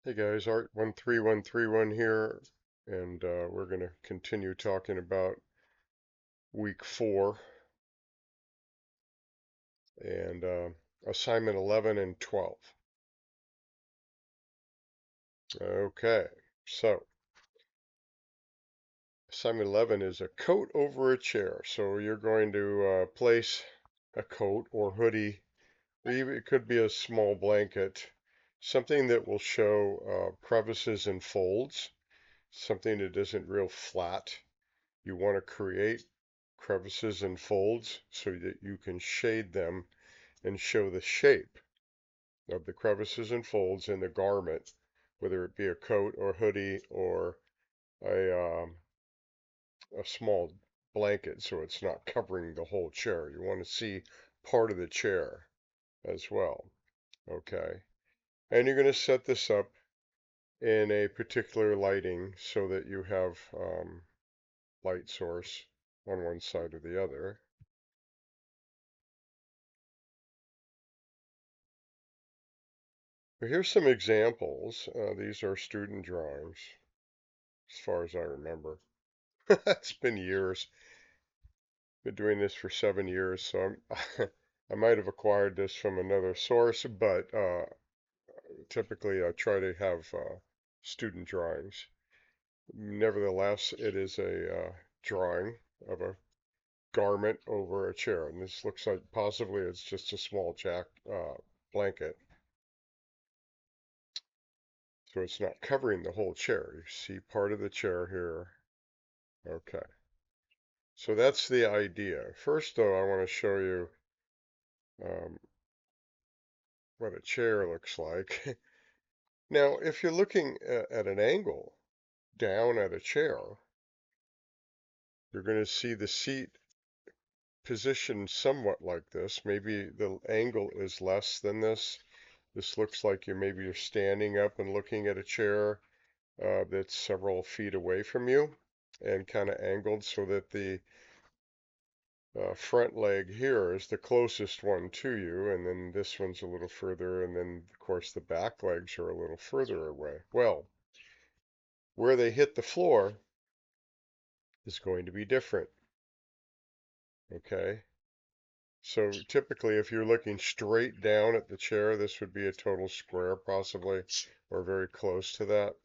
Hey guys, Art13131 here, and we're going to continue talking about week 4 and assignment 11 and 12. Okay, so assignment 11 is a coat over a chair. So you're going to place a coat or hoodie, or even it could be a small blanket, something that will show crevices and folds, something that isn't real flat. You want to create crevices and folds so that you can shade them and show the shape of the crevices and folds in the garment, whether it be a coat or hoodie or a small blanket so it's not covering the whole chair. You want to see part of the chair as well. Okay. And you're going to set this up in a particular lighting so that you have light source on one side or the other. Well, here's some examples. These are student drawings, as far as I remember. It's been years. Been doing this for 7 years, so I might have acquired this from another source, but typically I try to have student drawings. Nevertheless, it is a drawing of a garment over a chair, and this looks like possibly it's just a small blanket, so it's not covering the whole chair. You see part of the chair here. Okay. So that's the idea. First, though, I want to show you um, what a chair looks like. Now, if you're looking at an angle down at a chair, you're going to see the seat positioned somewhat like this. Maybe the angle is less than this. This looks like you're standing up and looking at a chair that's several feet away from you and kind of angled so that the front leg here is the closest one to you, and then this one's a little further, and then, of course, the back legs are a little further away. Well, where they hit the floor is going to be different, okay? So typically, if you're looking straight down at the chair, this would be a total square, possibly, or very close to that.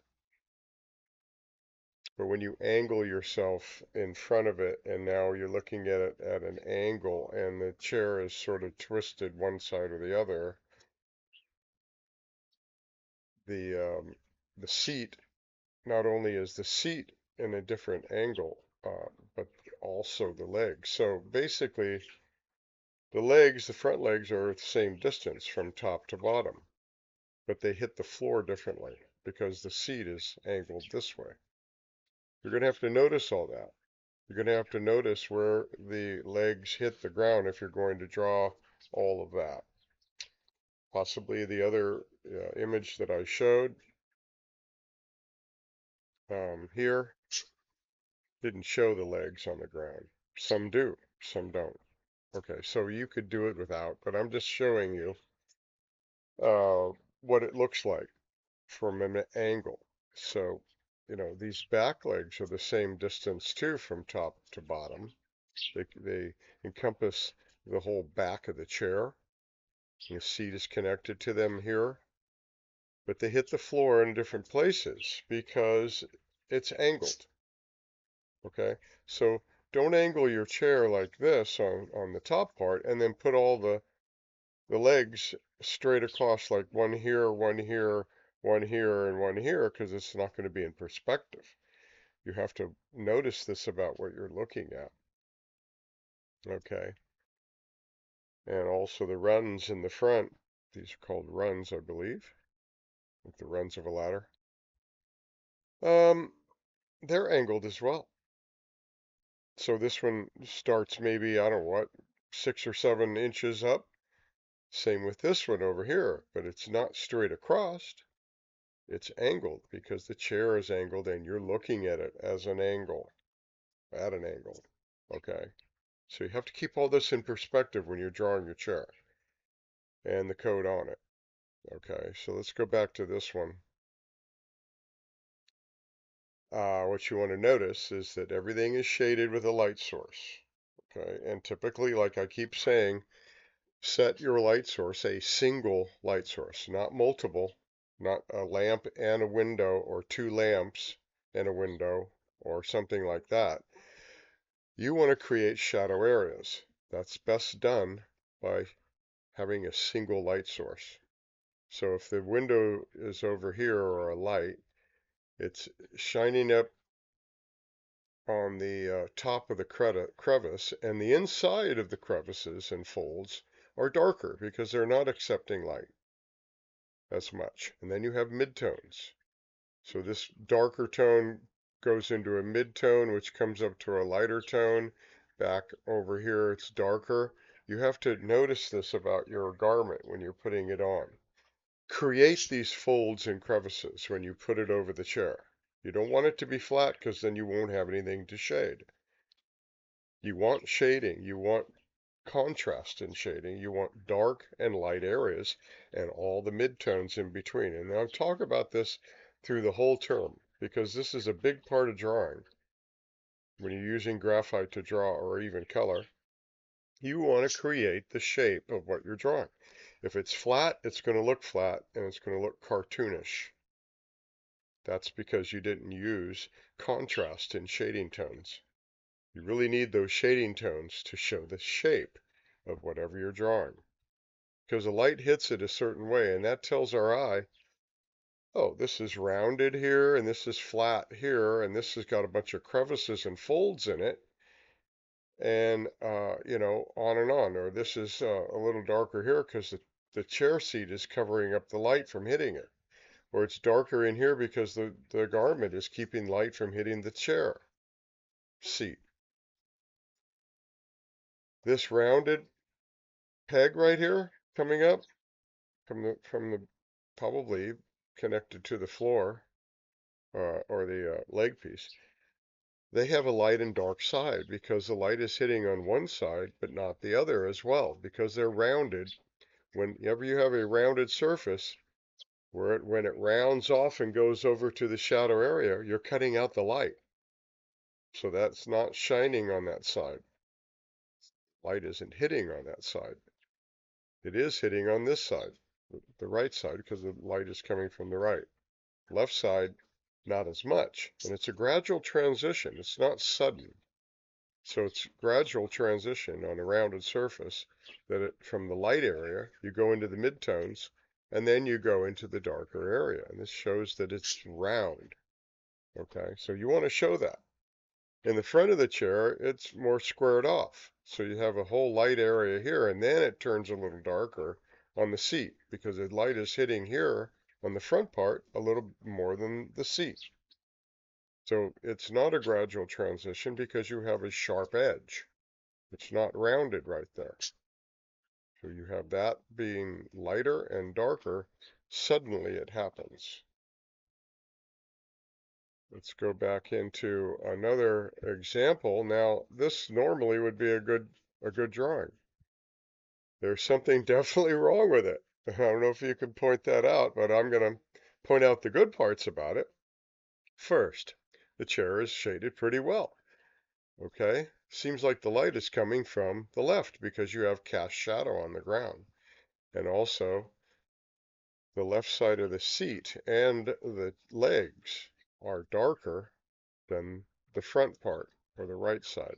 But when you angle yourself in front of it, and now you're looking at it at an angle, and the chair is sort of twisted one side or the other, the um, the seat, not only is the seat in a different angle, but also the legs. So basically, the front legs are the same distance from top to bottom, but they hit the floor differently because the seat is angled this way. You're going to have to notice all that. You're going to have to notice where the legs hit the ground if you're going to draw all of that. Possibly the other image that I showed here didn't show the legs on the ground. Some do, some don't. Okay, so you could do it without, but I'm just showing you uh, what it looks like from an angle. So, these back legs are the same distance too from top to bottom. They encompass the whole back of the chair. The seat is connected to them here, but they hit the floor in different places because it's angled. Okay, so don't angle your chair like this on the top part and then put all the legs straight across like one here, one here, one here, and one here because it's not going to be in perspective. You have to notice this about what you're looking at. Okay, and also the runs in the front. These are called runs, I believe, like the runs of a ladder. Um, they're angled as well. So this one starts maybe, I don't know what, 6 or 7 inches up. Same with this one over here, but it's not straight across. It's angled because the chair is angled and you're looking at it as an angle, at an angle. Okay. So you have to keep all this in perspective when you're drawing your chair and the code on it. Okay. So let's go back to this one. what you want to notice is that everything is shaded with a light source. Okay, and typically, like I keep saying, set your light source a single light source, not multiple, not a lamp and a window, or two lamps and a window, or something like that. You want to create shadow areas. That's best done by having a single light source. So if the window is over here or a light, it's shining up on the top of the crevice, and the inside of the crevices and folds are darker because they're not accepting light as much. And then you have midtones. So this darker tone goes into a midtone, which comes up to a lighter tone. Back over here, it's darker. You have to notice this about your garment when you're putting it on. Create these folds and crevices when you put it over the chair. You don't want it to be flat because then you won't have anything to shade. You want shading. You want contrast in shading. You want dark and light areas and all the midtones in between. And I'll talk about this through the whole term because this is a big part of drawing. When you're using graphite to draw or even color, you want to create the shape of what you're drawing. If it's flat, it's going to look flat and it's going to look cartoonish. That's because you didn't use contrast in shading tones. You really need those shading tones to show the shape of whatever you're drawing. Because the light hits it a certain way, and that tells our eye, oh, this is rounded here, and this is flat here, and this has got a bunch of crevices and folds in it, and, on and on. Or this is a little darker here because the chair seat is covering up the light from hitting it. Or it's darker in here because the garment is keeping light from hitting the chair seat. This rounded peg right here coming up from the probably connected to the floor or the leg piece. They have a light and dark side because the light is hitting on one side but not the other as well because they're rounded. Whenever you have a rounded surface, when it rounds off and goes over to the shadow area, you're cutting out the light. So that's not shining on that side. Light isn't hitting on that side. It is hitting on this side, the right side, because the light is coming from the right. Left side, not as much. And it's a gradual transition. It's not sudden. So it's gradual transition on a rounded surface from the light area, you go into the midtones, and then you go into the darker area. And this shows that it's round. Okay, so you want to show that. In the front of the chair, it's more squared off. So you have a whole light area here, and then it turns a little darker on the seat because the light is hitting here on the front part a little more than the seat. So it's not a gradual transition because you have a sharp edge. It's not rounded right there. So you have that being lighter and darker. Suddenly it happens. Let's go back into another example. Now, this normally would be a good drawing. There's something definitely wrong with it. I don't know if you can point that out, but I'm going to point out the good parts about it. First, the chair is shaded pretty well. Okay? Seems like the light is coming from the left because you have cast shadow on the ground. And also, the left side of the seat and the legs are darker than the front part or the right side.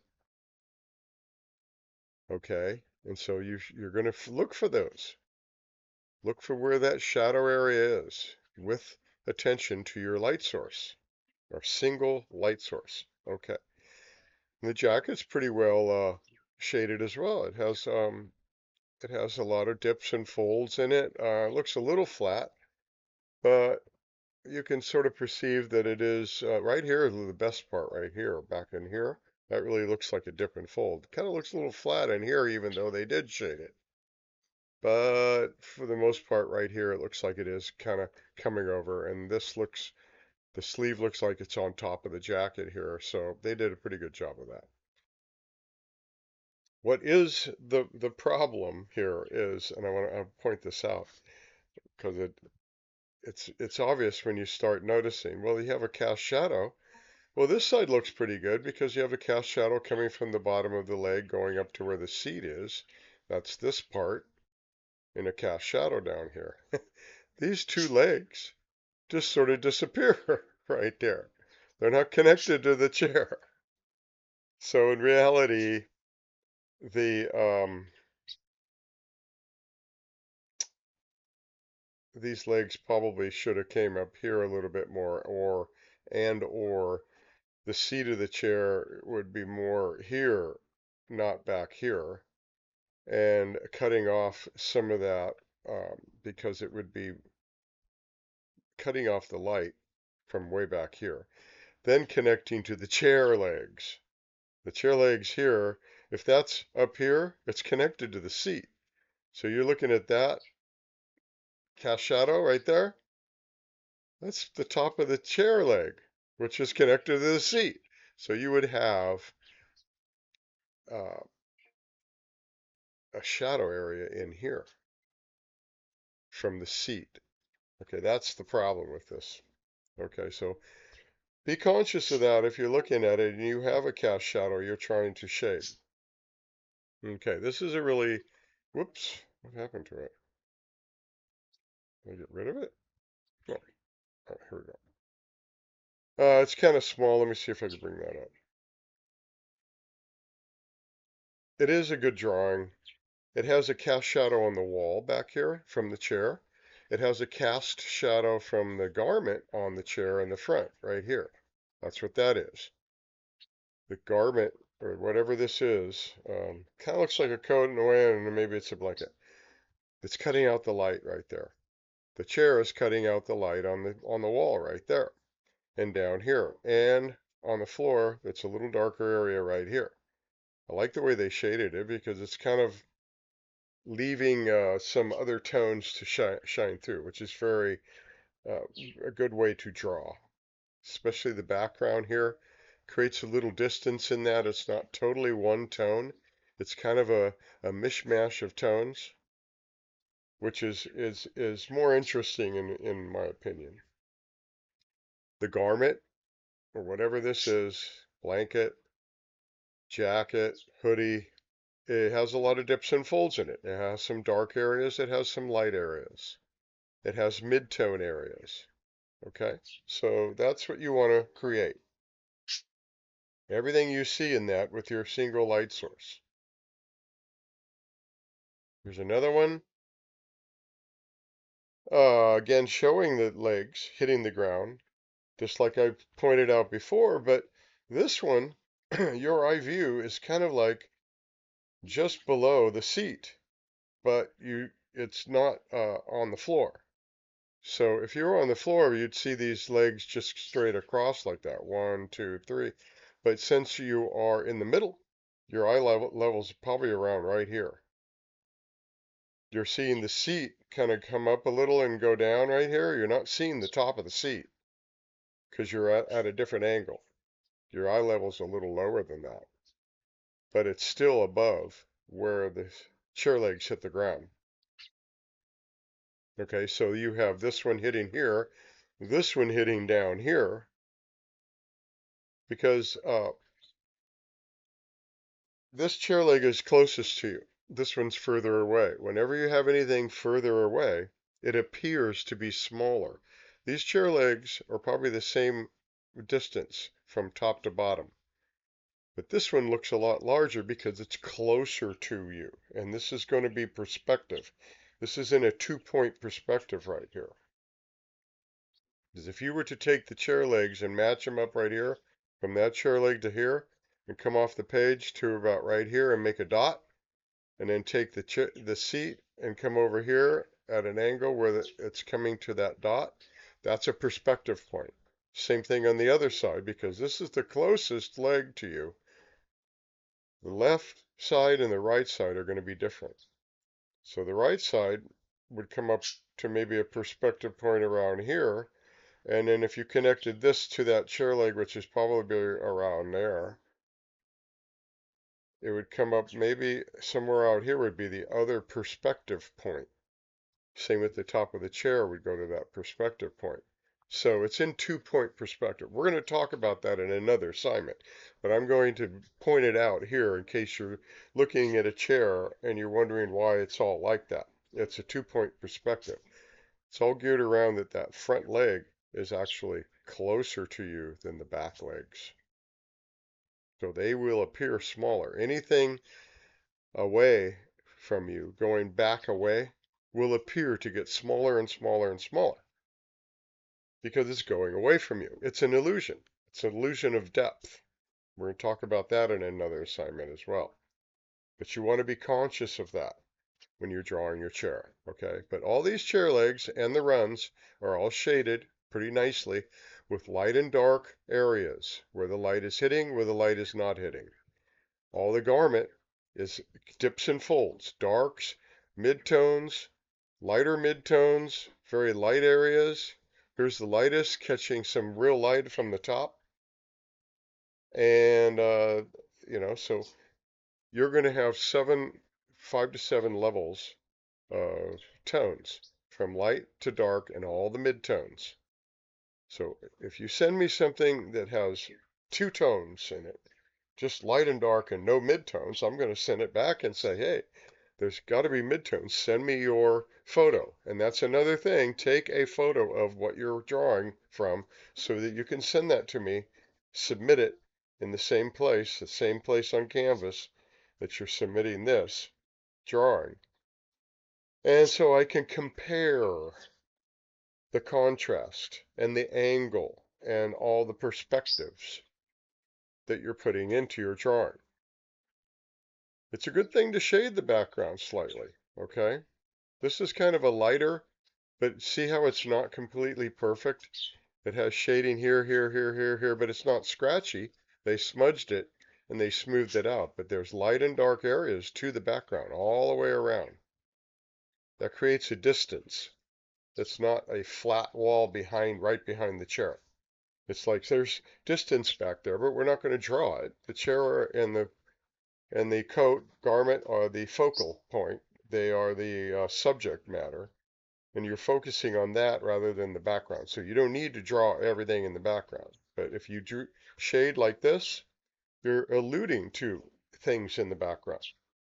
Okay, and so you're going to look for those. Look for where that shadow area is with attention to your light source, or single light source. Okay, and the jacket's pretty well shaded as well. It has a lot of dips and folds in it. Looks a little flat, but you can sort of perceive that it is right here is the best part right here, back in here. That really looks like a dip and fold. Kind of looks a little flat in here, even though they did shade it. But for the most part right here, it looks like it is kind of coming over. And the sleeve looks like it's on top of the jacket here. So they did a pretty good job of that. What is the problem here is, and I want to point this out because it's obvious when you start noticing, well, you have a cast shadow. Well, this side looks pretty good because you have a cast shadow coming from the bottom of the leg going up to where the seat is. That's this part in a cast shadow down here. These two legs just sort of disappear right there. They're not connected to the chair. So in reality, the these legs probably should have came up here a little bit more, or the seat of the chair would be more here, not back here, and cutting off some of that because it would be cutting off the light from way back here. Then connecting to the chair legs. The chair legs here, if that's up here, it's connected to the seat. So you're looking at that cast shadow right there. That's the top of the chair leg, which is connected to the seat. So you would have uh, a shadow area in here from the seat. Okay, that's the problem with this. Okay, so be conscious of that if you're looking at it and you have a cast shadow you're trying to shade. Okay, this is a really, whoops, what happened to it? Did I get rid of it? No. All right, here we go. It's kind of small. Let me see if I can bring that up. It is a good drawing. It has a cast shadow on the wall back here from the chair. It has a cast shadow from the garment on the chair in the front, right here. That's what that is. The garment, or whatever this is, kind of looks like a coat in a way, and maybe it's a blanket. It's cutting out the light right there. The chair is cutting out the light on the wall right there, and down here, and on the floor. It's a little darker area right here. I like the way they shaded it because it's kind of leaving some other tones to shine through, which is very uh, a good way to draw. Especially the background here creates a little distance in that. It's not totally one tone. It's kind of a mishmash of tones, which is more interesting in my opinion. The garment, or whatever this is, blanket, jacket, hoodie, it has a lot of dips and folds in it. It has some dark areas, it has some light areas. It has mid-tone areas. Okay, so that's what you want to create. Everything you see in that with your single light source. Here's another one. Again, showing the legs hitting the ground, just like I pointed out before, but this one, your eye view is kind of like just below the seat, but it's not on the floor. So if you were on the floor, you'd see these legs just straight across like that. One, two, three. But since you are in the middle, your eye level's probably around right here. You're seeing the seat kind of come up a little and go down right here. You're not seeing the top of the seat because you're at a different angle. Your eye level's a little lower than that, but it's still above where the chair legs hit the ground. Okay, so you have this one hitting here, this one hitting down here, because this chair leg is closest to you. This one's further away. Whenever you have anything further away, it appears to be smaller. These chair legs are probably the same distance from top to bottom. But this one looks a lot larger because it's closer to you. And this is going to be perspective. This is in a 2-point perspective right here. Because if you were to take the chair legs and match them up right here, from that chair leg to here, and come off the page to about right here and make a dot, and then take the seat and come over here at an angle where it's coming to that dot, that's a perspective point. Same thing on the other side, because this is the closest leg to you. The left side and the right side are going to be different. So the right side would come up to maybe a perspective point around here, and then if you connected this to that chair leg, which is probably around there, it would come up maybe somewhere out here would be the other perspective point. Same with the top of the chair would go to that perspective point. So it's in 2-point perspective. We're going to talk about that in another assignment, but I'm going to point it out here in case you're looking at a chair and you're wondering why it's all like that. It's a 2-point perspective. It's all geared around that front leg is actually closer to you than the back legs. So they will appear smaller. Anything away from you, going back away, will appear to get smaller and smaller and smaller because it's going away from you. It's an illusion. It's an illusion of depth. We're going to talk about that in another assignment as well. But you want to be conscious of that when you're drawing your chair, okay? But all these chair legs and the runs are all shaded pretty nicely with light and dark areas where the light is hitting, where the light is not hitting. All the garment is dips and folds, darks, midtones, lighter midtones, very light areas. Here's the lightest, catching some real light from the top. And, so you're going to have 5 to 7 levels of tones from light to dark and all the midtones. So if you send me something that has 2 tones in it, just light and dark and no midtones, I'm going to send it back and say, hey, there's got to be midtones. Send me your photo. And that's another thing. Take a photo of what you're drawing from so that you can send that to me, submit it in the same place on Canvas that you're submitting this drawing. And so I can compare the contrast and the angle and all the perspectives that you're putting into your drawing. It's a good thing to shade the background slightly, okay? This is kind of a lighter, but see how it's not completely perfect? It has shading here, here, here, here, here, but it's not scratchy. They smudged it and they smoothed it out, but there's light and dark areas to the background all the way around. That creates a distance. It's not a flat wall right behind the chair. It's like there's distance back there, but we're not going to draw it. The chair and the coat garment are the focal point. They are the subject matter, and you're focusing on that rather than the background. So you don't need to draw everything in the background. But if you shade like this, you're alluding to things in the background.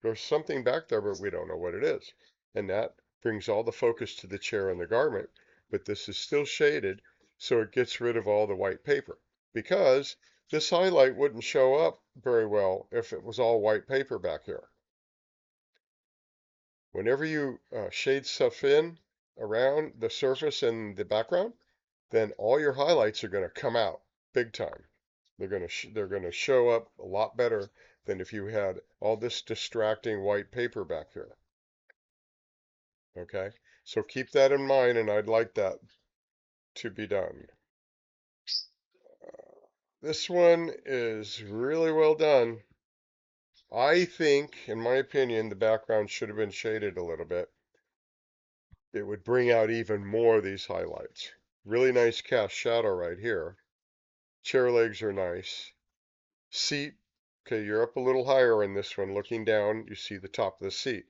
There's something back there, but we don't know what it is. And that brings all the focus to the chair and the garment, but this is still shaded, so it gets rid of all the white paper. Because this highlight wouldn't show up very well if it was all white paper back here. Whenever you shade stuff in around the surface and the background, then all your highlights are going to come out big time. They're going to show up a lot better than if you had all this distracting white paper back here. Okay? So keep that in mind, and I'd like that to be done. This one is really well done. I think, in my opinion, the background should have been shaded a little bit. It would bring out even more of these highlights. Really nice cast shadow right here. Chair legs are nice. Seat, okay, you're up a little higher in this one. Looking down, you see the top of the seat.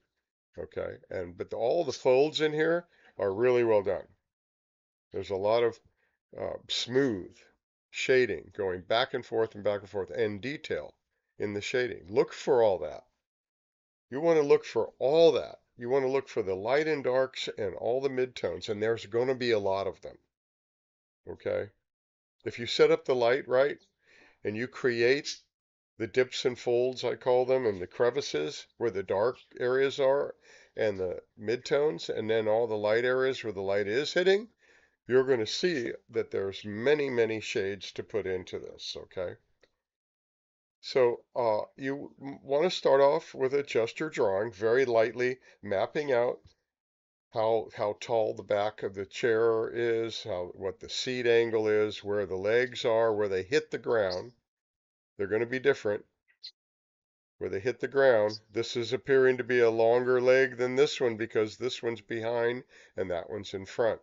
Okay, but all the folds in here are really well done. There's a lot of smooth shading going back and forth and back and forth, and detail in the shading. Look for all that. You want to look for all that. You want to look for the light and darks and all the midtones, and there's going to be a lot of them. Okay? If you set up the light right and you create the dips and folds, I call them, and the crevices where the dark areas are, and the midtones, and then all the light areas where the light is hitting, you're going to see that there's many, many shades to put into this, okay? So you want to start off with a gesture drawing, very lightly mapping out how tall the back of the chair is, what the seat angle is, where the legs are, where they hit the ground. They're going to be different where they hit the ground. This is appearing to be a longer leg than this one because this one's behind and that one's in front.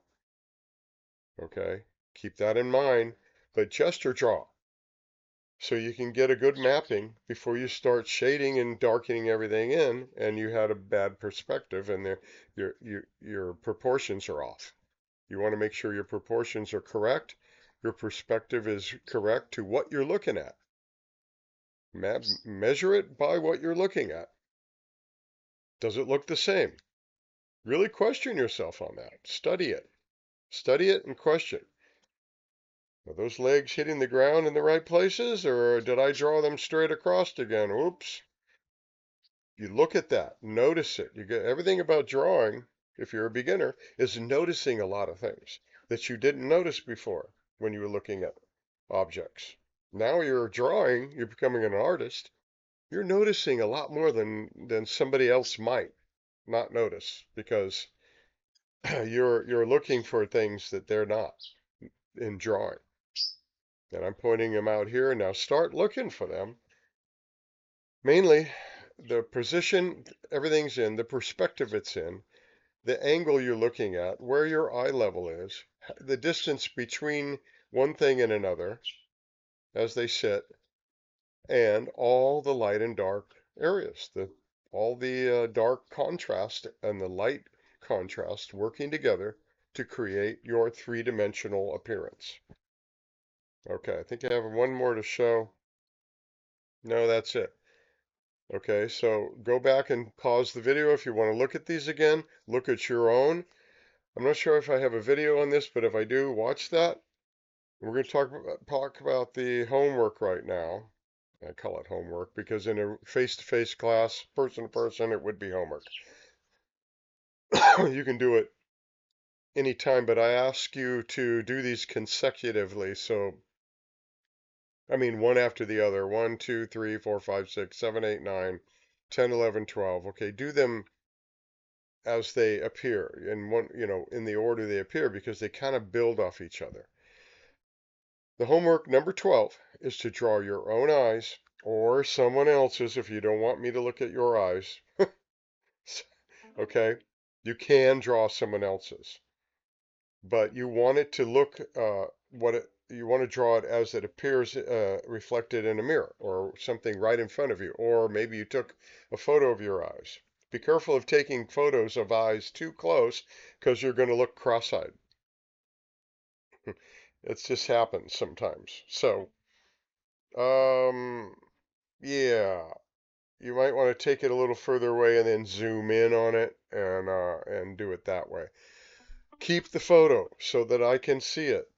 Okay, keep that in mind, but gesture draw so you can get a good mapping before you start shading and darkening everything in and you had a bad perspective and your proportions are off. You want to make sure your proportions are correct. Your perspective is correct to what you're looking at. Measure it by what you're looking at. Does it look the same? Really question yourself on that. Study it. Study it and question. Are those legs hitting the ground in the right places, or did I draw them straight across again? Oops. You look at that, notice it. You get everything about drawing, if you're a beginner, is noticing a lot of things that you didn't notice before when you were looking at objects. Now you're drawing, you're becoming an artist, you're noticing a lot more than somebody else might not notice because you're looking for things that they're not in drawing. And I'm pointing them out here. Now start looking for them. Mainly the position everything's in, the perspective it's in, the angle you're looking at, where your eye level is, the distance between one thing and another as they sit, and all the light and dark areas, all the dark contrast and the light contrast working together to create your three-dimensional appearance. Okay, I think I have one more to show. No, that's it. Okay, so go back and pause the video if you want to look at these again. Look at your own. I'm not sure if I have a video on this, but if I do, watch that. We're going to talk about the homework right now. I call it homework because in a face-to-face class, person-to-person, it would be homework. You can do it anytime, but I ask you to do these consecutively. So, I mean, one after the other. 1, 2, 3, 4, 5, 6, 7, 8, 9, 10, 11, 12. Okay, do them as they appear in one, in the order they appear because they kind of build off each other. The homework number 12 is to draw your own eyes or someone else's if you don't want me to look at your eyes. Okay? You can draw someone else's, but you want it to look you want to draw it as it appears reflected in a mirror or something right in front of you, or maybe you took a photo of your eyes. Be careful of taking photos of eyes too close because you're going to look cross-eyed. It just happens sometimes. So, um, yeah, you might want to take it a little further away and then zoom in on it and do it that way. Keep the photo so that I can see it.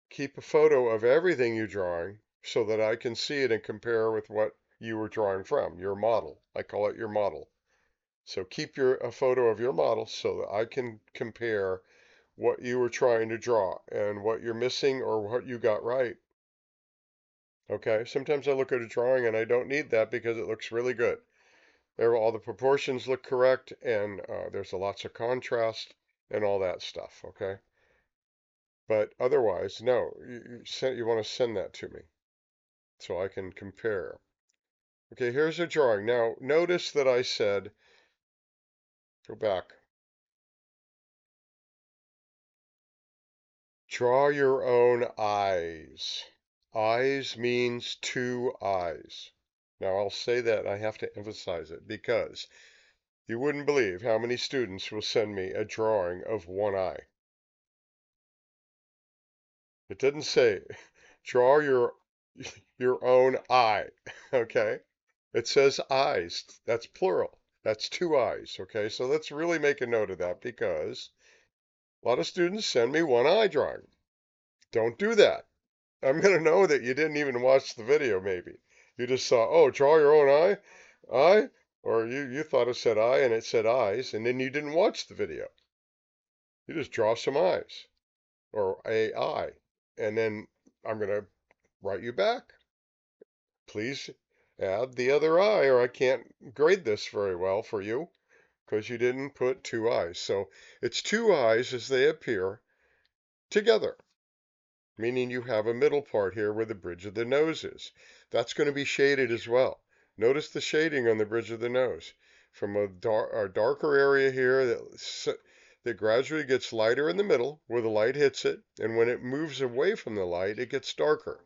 Keep a photo of everything you're drawing so that I can see it and compare with what you were drawing from, your model. I call it your model. So keep a photo of your model so that I can compare what you were trying to draw and what you're missing or what you got right. Okay, sometimes I look at a drawing and I don't need that because it looks really good. All the proportions look correct and there's lots of contrast and all that stuff, okay? But otherwise, no, you want to send that to me so I can compare. Okay, here's a drawing. Now, notice that I said, go back, draw your own eyes. Eyes means two eyes. Now, I'll say that, I have to emphasize it because you wouldn't believe how many students will send me a drawing of one eye. It doesn't say draw your own eye, okay? It says eyes. That's plural. That's two eyes, okay? So let's really make a note of that because a lot of students send me one eye drawing. Don't do that. I'm going to know that you didn't even watch the video, maybe. You just saw, oh, draw your own eye, or you thought it said eye and it said eyes, and then you didn't watch the video. You just draw some eyes, or a eye, and then I'm going to write you back. Please add the other eye, or I can't grade this very well for you because you didn't put two eyes. So it's two eyes as they appear together, meaning you have a middle part here where the bridge of the nose is. That's going to be shaded as well. Notice the shading on the bridge of the nose from a darker area here that gradually gets lighter in the middle where the light hits it, and when it moves away from the light, it gets darker.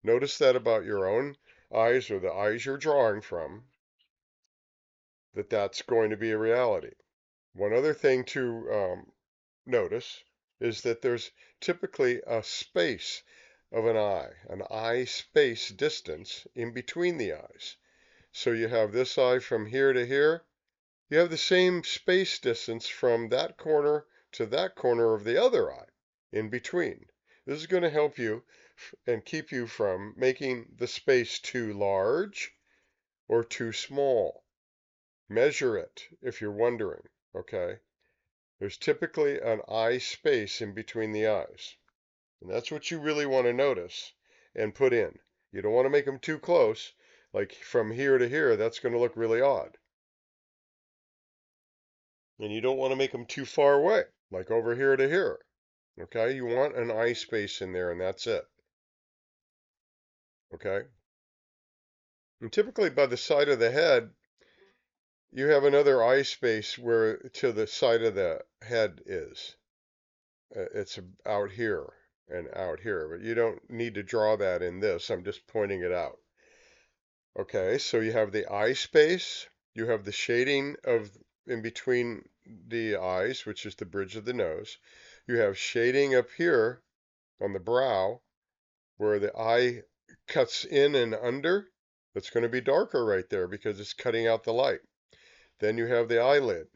Notice that about your own eyes or the eyes you're drawing from, that's going to be a reality. One other thing to notice is that there's typically a space of an eye space distance in between the eyes. So you have this eye from here to here. You have the same space distance from that corner to that corner of the other eye in between. This is going to help you and keep you from making the space too large or too small. Measure it if you're wondering, okay? There's typically an eye space in between the eyes. And that's what you really want to notice and put in. You don't want to make them too close, like from here to here, that's going to look really odd. And you don't want to make them too far away, like over here to here. Okay, you want an eye space in there and that's it. Okay? And typically by the side of the head, you have another eye space where to the side of the head is. It's out here and out here, but you don't need to draw that in this. I'm just pointing it out. Okay, so you have the eye space, you have the shading of in between the eyes, which is the bridge of the nose. You have shading up here on the brow where the eye cuts in and under. That's going to be darker right there because it's cutting out the light. Then you have the eyelid.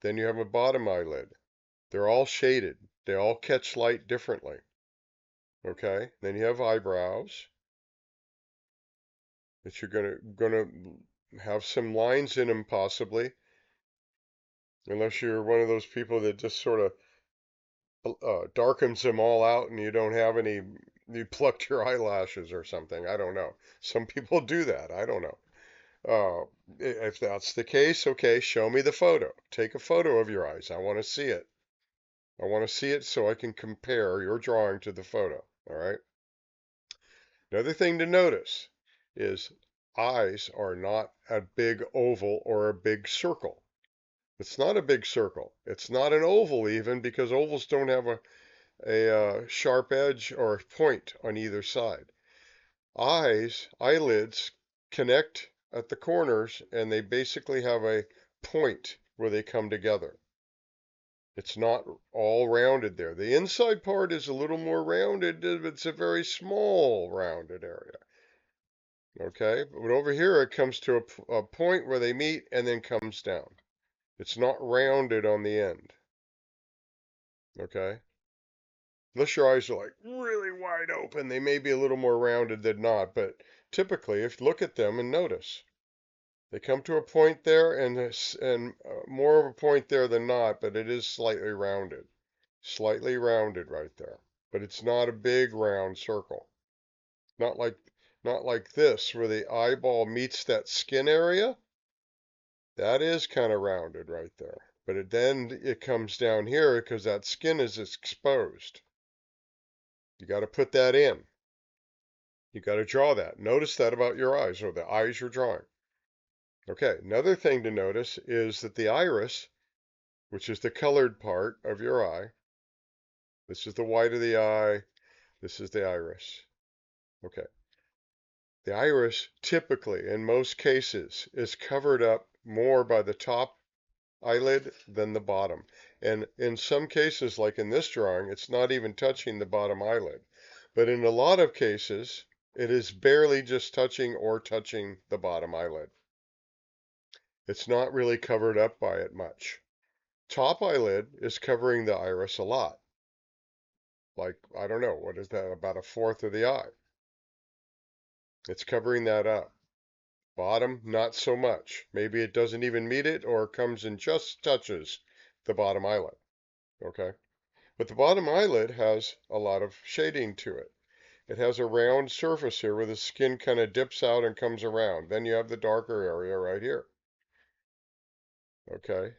Then you have a bottom eyelid. They're all shaded. They all catch light differently. Okay? Then you have eyebrows that you're gonna have some lines in them possibly, unless you're one of those people that just sort of darkens them all out and you don't have any, you plucked your eyelashes or something. I don't know. Some people do that. I don't know. If that's the case, okay, show me the photo. Take a photo of your eyes. I want to see it. I want to see it so I can compare your drawing to the photo. All right. Another thing to notice is eyes are not a big oval or a big circle. It's not a big circle. It's not an oval even because ovals don't have a sharp edge or point on either side. Eyelids connect at the corners and they basically have a point where they come together. It's not all rounded there. The inside part is a little more rounded, but it's a very small rounded area. Okay, but over here it comes to a point where they meet and then comes down. It's not rounded on the end. Okay, unless your eyes are like really wide open, they may be a little more rounded than not, but typically, if you look at them and notice, they come to a point there and more of a point there than not, but it is slightly rounded right there. But it's not a big round circle. Not like not like this where the eyeball meets that skin area. That is kind of rounded right there. But then it comes down here because that skin is exposed. You got to put that in. You got to draw that. Notice that about your eyes or the eyes you're drawing. Okay, another thing to notice is that the iris, which is the colored part of your eye, this is the white of the eye, this is the iris. Okay. The iris typically, in most cases, is covered up more by the top eyelid than the bottom. And in some cases, like in this drawing, it's not even touching the bottom eyelid. But in a lot of cases, it is barely just touching or touching the bottom eyelid. It's not really covered up by it much. Top eyelid is covering the iris a lot. Like, I don't know, what is that, about a fourth of the eye. It's covering that up. Bottom, not so much. Maybe it doesn't even meet it or comes and just touches the bottom eyelid. Okay? But the bottom eyelid has a lot of shading to it. It has a round surface here where the skin kind of dips out and comes around. Then you have the darker area right here. Okay?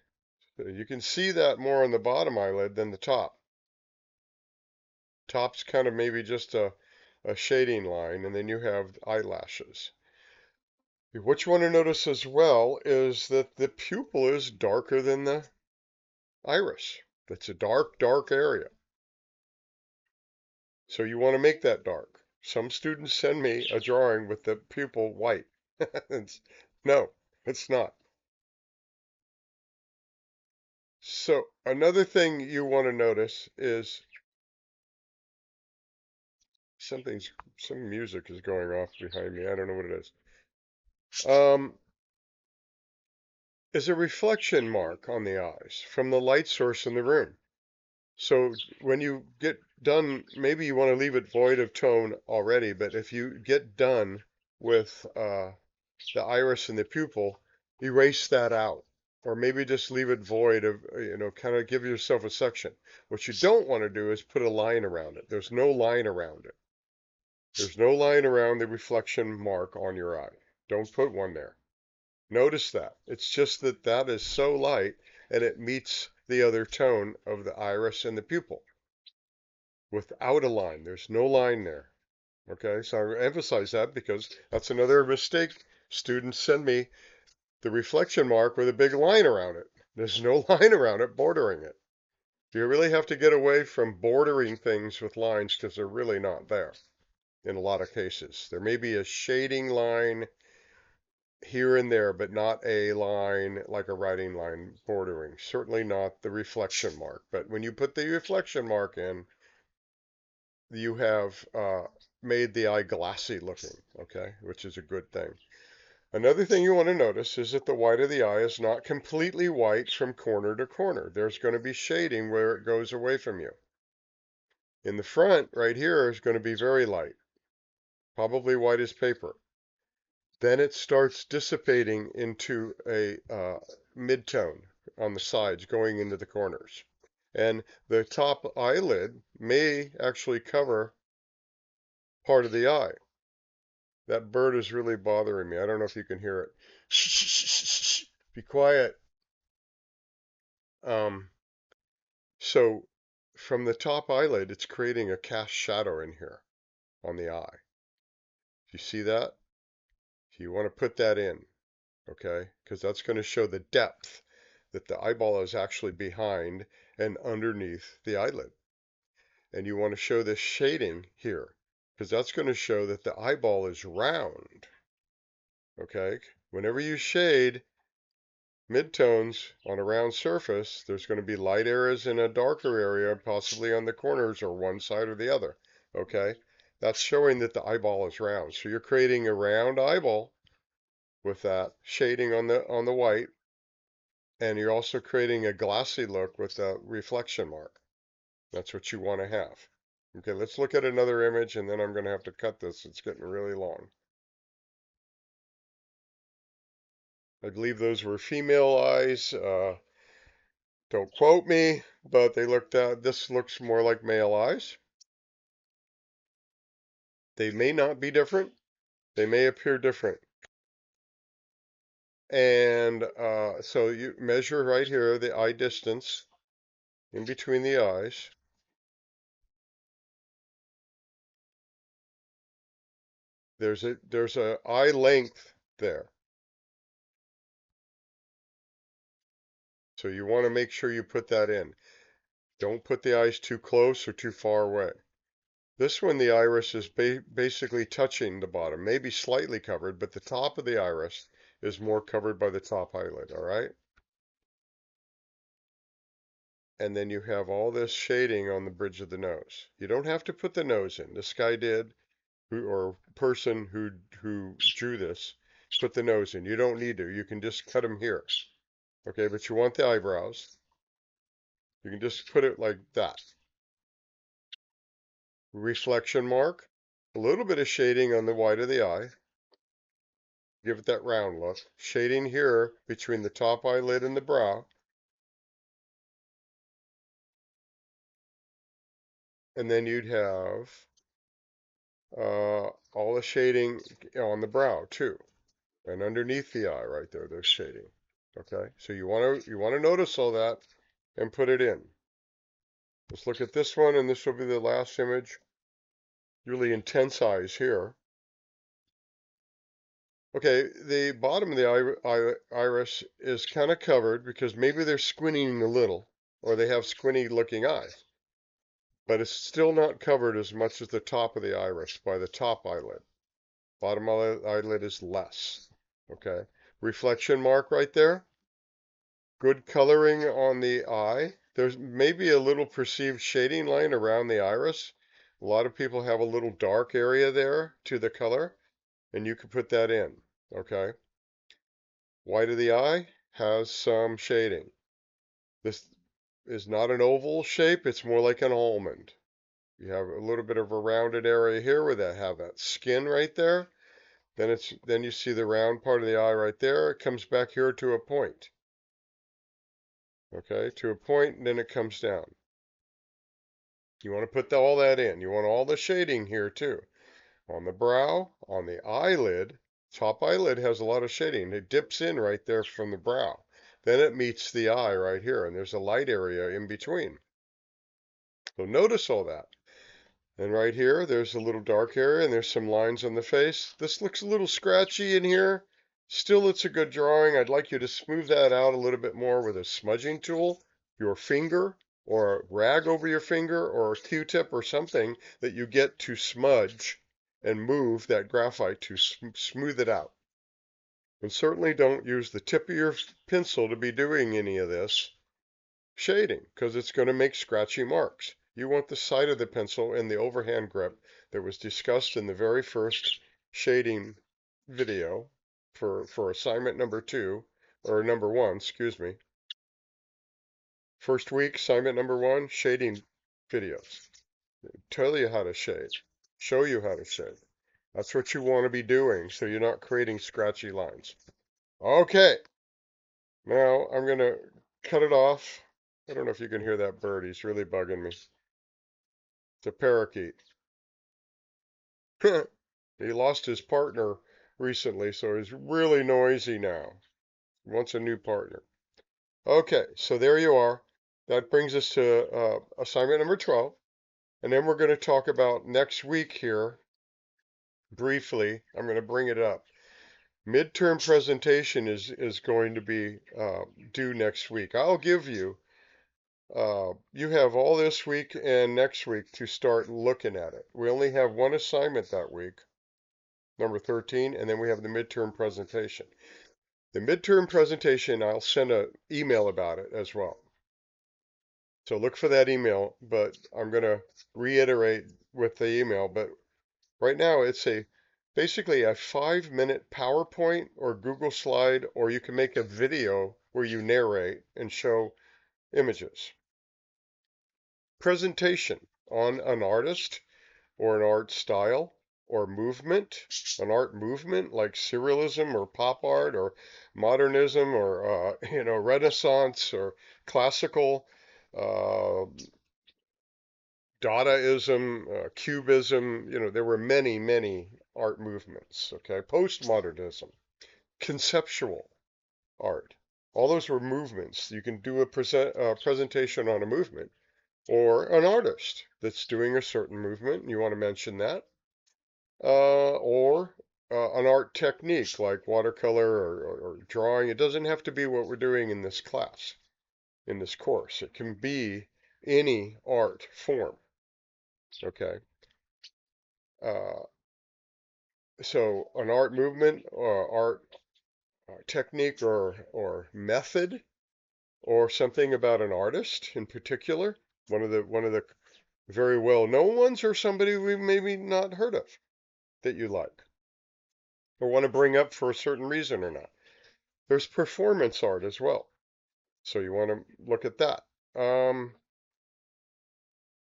So you can see that more on the bottom eyelid than the top. Top's kind of maybe just a shading line, and then you have eyelashes. What you want to notice as well is that the pupil is darker than the iris. It's a dark, dark area. So you want to make that dark. Some students send me a drawing with the pupil white. No, it's not. So another thing you want to notice is something's some music is going off behind me. I don't know what it is. Is a reflection mark on the eyes from the light source in the room. So when you get done, maybe you want to leave it void of tone already, but if you get done with the iris and the pupil, erase that out. Or maybe just leave it void of, kind of give yourself a section. What you don't want to do is put a line around it. There's no line around it. There's no line around the reflection mark on your eye. Don't put one there. Notice that. It's just that that is so light and it meets the other tone of the iris and the pupil without a line. There's no line there. Okay, so I emphasize that because that's another mistake. Students send me the reflection mark with a big line around it. There's no line around it bordering it. You really have to get away from bordering things with lines because they're really not there in a lot of cases. There may be a shading line here and there, but not a line like a writing line bordering. Certainly not the reflection mark. But when you put the reflection mark in, you have made the eye glassy looking, okay, which is a good thing. Another thing you want to notice is that the white of the eye is not completely white from corner to corner. There's going to be shading where it goes away from you. In the front, right here, is going to be very light, probably white as paper. Then it starts dissipating into a mid-tone on the sides, going into the corners. And the top eyelid may actually cover part of the eye. That bird is really bothering me. I don't know if you can hear it. Shh, shh, shh, shh, shh. Be quiet. Um, so from the top eyelid, it's creating a cast shadow in here on the eye. Do you see that? You want to put that in, okay? Because that's going to show the depth that the eyeball is actually behind and underneath the eyelid. And you want to show this shading here, because that's going to show that the eyeball is round, okay? Whenever you shade midtones on a round surface, there's going to be light areas and a darker area, possibly on the corners or one side or the other, okay? That's showing that the eyeball is round. So you're creating a round eyeball with that shading on the white, and you're also creating a glassy look with a reflection mark. That's what you want to have. Okay, let's look at another image, and then I'm going to have to cut this. It's getting really long. I believe those were female eyes. Don't quote me, but they looked this looks more like male eyes. They may not be different. They may appear different. And so you measure right here the eye distance in between the eyes. There's a eye length there. So you want to make sure you put that in. Don't put the eyes too close or too far away. This one, the iris is basically touching the bottom, maybe slightly covered, but the top of the iris is more covered by the top eyelid, all right? And then you have all this shading on the bridge of the nose. You don't have to put the nose in. This guy did, or person who drew this, put the nose in. You don't need to. You can just cut them here. Okay, but you want the eyebrows. You can just put it like that. Reflection mark. A little bit of shading on the white of the eye. Give it that round look. Shading here between the top eyelid and the brow. And then you'd have all the shading on the brow too. And underneath the eye right there, there's shading. Okay, so you want to notice all that and put it in. Let's look at this one, and this will be the last image. Really intense eyes here. Okay, the bottom of the iris is kind of covered because maybe they're squinting a little, or they have squinty looking eyes. But it's still not covered as much as the top of the iris by the top eyelid. Bottom eyelid is less. Okay, reflection mark right there. good coloring on the eye. There's maybe a little perceived shading line around the iris. A lot of people have a little dark area there to the color, and you can put that in, okay? White of the eye has some shading. This is not an oval shape, it's more like an almond. You have a little bit of a rounded area here where they have that skin right there. Then you see the round part of the eye right there. It comes back here to a point. Okay, to a point, and then it comes down. You want to put all that in. You want all the shading here too. On the brow, on the eyelid, top eyelid has a lot of shading. It dips in right there from the brow. Then it meets the eye right here, and there's a light area in between. So notice all that. And right here, there's a little dark area, and there's some lines on the face. This looks a little scratchy in here. Still, it's a good drawing. I'd like you to smooth that out a little bit more with a smudging tool, your finger, or a rag over your finger, or a Q-tip or something that you get to smudge and move that graphite to smooth it out. And certainly don't use the tip of your pencil to be doing any of this shading, because it's going to make scratchy marks. You want the side of the pencil and the overhand grip that was discussed in the very first shading video for assignment number 2, or number 1, excuse me. First week, assignment number 1, shading videos. Tell you how to shade, show you how to shade. That's what you want to be doing so you're not creating scratchy lines. Okay, now I'm going to cut it off. I don't know if you can hear that bird. He's really bugging me. It's a parakeet. He lost his partner recently, so he's really noisy now. He wants a new partner. Okay, so there you are. That brings us to assignment number 12. And then we're going to talk about next week here, briefly. I'm going to bring it up. Midterm presentation is going to be due next week. I'll give you, you have all this week and next week to start looking at it. We only have one assignment that week, number 13, and then we have the midterm presentation. The midterm presentation, I'll send an email about it as well. So look for that email, but I'm going to reiterate with the email. But right now, it's basically a 5-minute PowerPoint or Google slide, or you can make a video where you narrate and show images. Presentation on an artist or an art style or movement, an art movement like surrealism or pop art or modernism or Renaissance or classical, uh, Dadaism, Cubism. There were many, many art movements. Okay, postmodernism, conceptual art. All those were movements. You can do a presentation on a movement or an artist that's doing a certain movement, and you want to mention that. Or an art technique like watercolor or drawing. It doesn't have to be what we're doing in this class, in this course. It can be any art form. Okay. Uh, so an art movement or art technique or method or something about an artist in particular. One of the very well known ones, or somebody we've maybe not heard of that you like or want to bring up for a certain reason or not. There's performance art as well. So you want to look at that.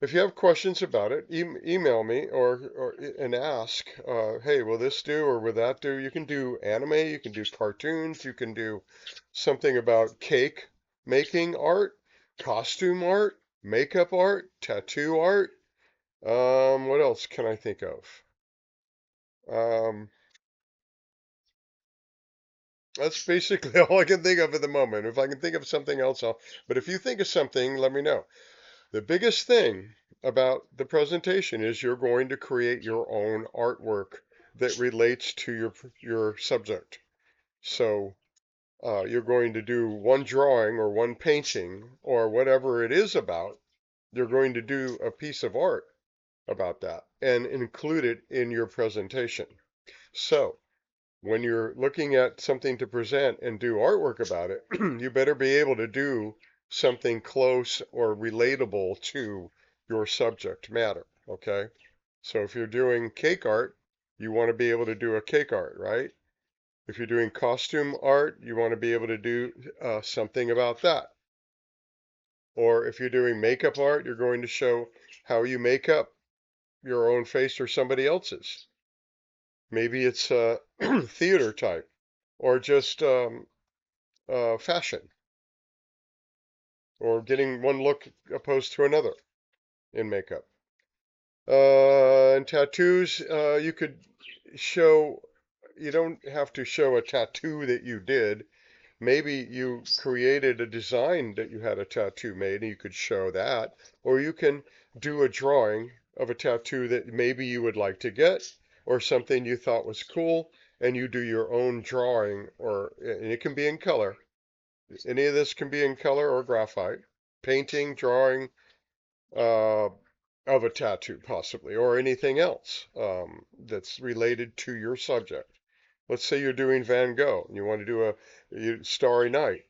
If you have questions about it, email me or and ask, hey, will this do or will that do? You can do anime, you can do cartoons, you can do something about cake making art, costume art, makeup art, tattoo art. What else can I think of? Um, that's basically all I can think of at the moment. If I can think of something else, but if you think of something, let me know. The biggest thing about the presentation is you're going to create your own artwork that relates to your subject. So you're going to do one drawing or one painting or whatever it is about. You're going to do a piece of art about that and include it in your presentation. So when you're looking at something to present and do artwork about it, you better be able to do something close or relatable to your subject matter, okay? So if you're doing cake art, you want to be able to do a cake art, right? If you're doing costume art, you want to be able to do something about that. Or if you're doing makeup art, you're going to show how you make up your own face or somebody else's. Maybe it's theater type or just fashion or getting one look opposed to another in makeup. And tattoos, you could show, you don't have to show a tattoo that you did. Maybe you created a design that you had a tattoo made and you could show that. Or you can do a drawing of a tattoo that maybe you would like to get or something you thought was cool and you do your own drawing and it can be in color. Any of this can be in color or graphite. Painting, drawing, uh, of a tattoo, possibly, or anything else that's related to your subject. Let's say you're doing Van Gogh and you want to do a Starry Night.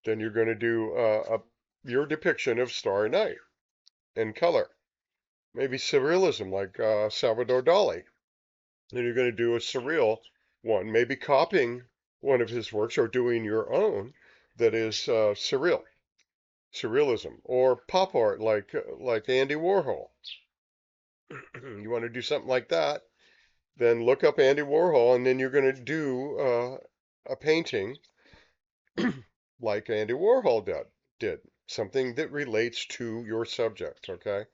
Then you're going to do your depiction of Starry Night in color. Maybe surrealism, like Salvador Dali. Then you're going to do a surreal one, maybe copying one of his works or doing your own that is surrealism, or pop art like Andy Warhol. You want to do something like that, then look up Andy Warhol, and then you're going to do a painting like Andy Warhol did, something that relates to your subject, okay?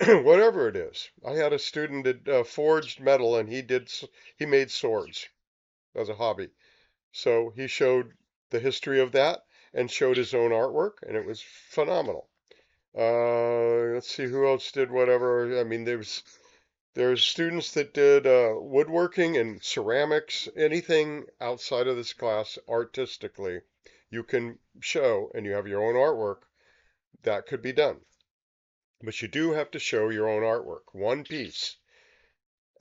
Whatever it is. I had a student that forged metal, and he made swords as a hobby. So he showed the history of that and showed his own artwork, and it was phenomenal. Let's see who else did whatever. I mean, there's students that did woodworking and ceramics, anything outside of this class artistically, you can show, and you have your own artwork, that could be done. But you do have to show your own artwork, one piece,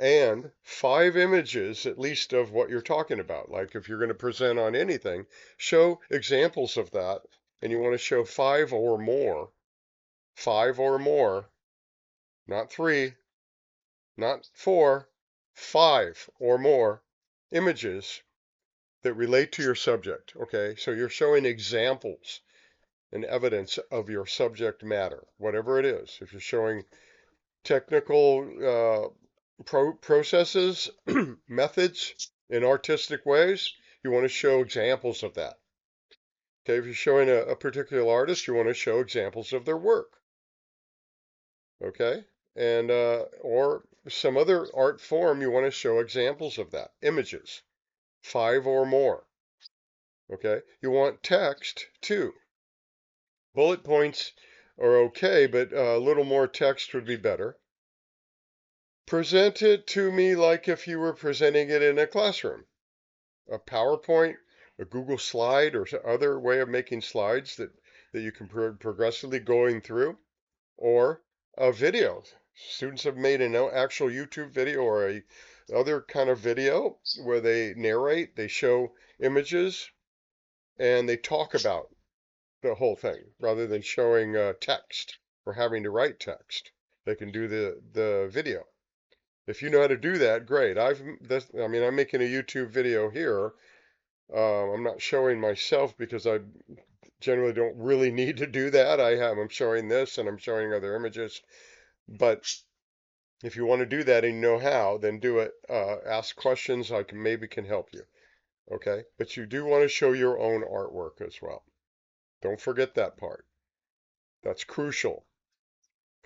and 5 images at least of what you're talking about. Like if you're going to present on anything, show examples of that, and you want to show five or more, not three, not four, 5 or more images that relate to your subject. Okay, so you're showing examples and evidence of your subject matter, whatever it is. If you're showing technical processes, methods in artistic ways, you want to show examples of that. Okay, if you're showing a particular artist, you want to show examples of their work. Okay, and or some other art form, you want to show examples of that, images, 5 or more. Okay, you want text too. Bullet points are okay, but a little more text would be better. Present it to me like if you were presenting it in a classroom. A PowerPoint, a Google slide, or other way of making slides that you can progressively going through, or a video. Students have made an actual YouTube video or a other kind of video where they narrate, they show images, and they talk about the whole thing rather than showing text or having to write text. They can do the video. If you know how to do that, great. I mean, I'm making a YouTube video here. I'm not showing myself because I generally don't really need to do that. I'm showing this and I'm showing other images. But if you want to do that and you know how, then do it. Ask questions. Maybe can help you. Okay. But you do want to show your own artwork as well. Don't forget that part. That's crucial.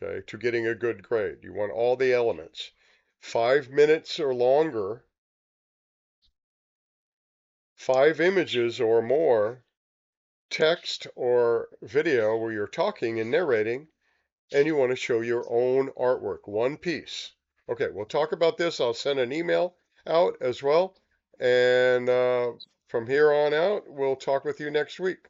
Okay. To getting a good grade. You want all the elements. 5 minutes or longer, 5 images or more, text or video where you're talking and narrating, and you want to show your own artwork, one piece. Okay, we'll talk about this. I'll send an email out as well. And from here on out, we'll talk with you next week.